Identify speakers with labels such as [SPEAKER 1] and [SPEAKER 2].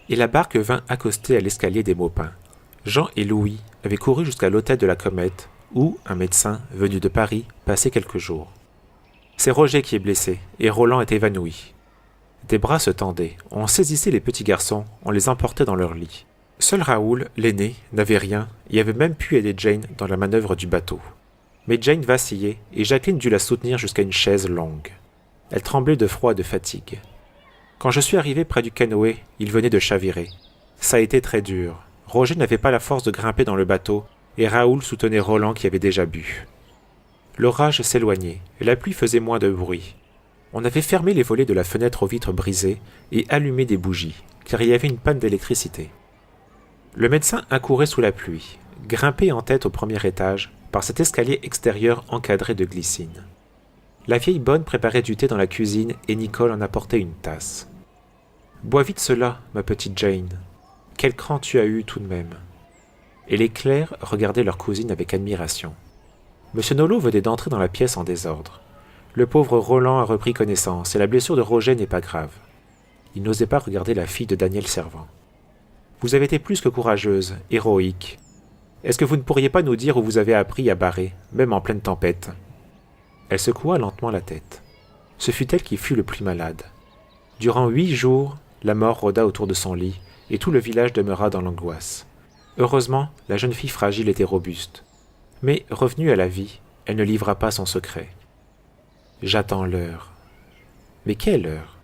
[SPEAKER 1] et la barque vint accoster à l'escalier des Maupins. Jean et Louis avaient couru jusqu'à l'hôtel de la Comète, où un médecin, venu de Paris, passait quelques jours. C'est Roger qui est blessé, et Roland est évanoui. Des bras se tendaient, on saisissait les petits garçons, on les emportait dans leur lit. Seul Raoul, l'aîné, n'avait rien, et avait même pu aider Jane dans la manœuvre du bateau. Mais Jane vacillait, et Jacqueline dut la soutenir jusqu'à une chaise longue. Elle tremblait de froid et de fatigue. Quand je suis arrivé près du canoë, il venait de chavirer. Ça a été très dur. Roger n'avait pas la force de grimper dans le bateau, et Raoul soutenait Roland qui avait déjà bu. L'orage s'éloignait, et la pluie faisait moins de bruit. On avait fermé les volets de la fenêtre aux vitres brisées et allumé des bougies, car il y avait une panne d'électricité. Le médecin accourait sous la pluie, grimpé en tête au premier étage, par cet escalier extérieur encadré de glycine. La vieille bonne préparait du thé dans la cuisine et Nicole en apportait une tasse. « Bois vite cela, ma petite Jane. Quel cran tu as eu tout de même. » Et les clercs regardaient leur cousine avec admiration. Monsieur Nolot venait d'entrer dans la pièce en désordre. Le pauvre Roland a repris connaissance et la blessure de Roger n'est pas grave. Il n'osait pas regarder la fille de Daniel Servant. « Vous avez été plus que courageuse, héroïque. Est-ce que vous ne pourriez pas nous dire où vous avez appris à barrer, même en pleine tempête ?» Elle secoua lentement la tête. Ce fut elle qui fut le plus malade. Durant 8 jours, la mort rôda autour de son lit, et tout le village demeura dans l'angoisse. Heureusement, la jeune fille fragile était robuste. Mais, revenue à la vie, elle ne livra pas son secret. « J'attends l'heure. » Mais quelle heure ?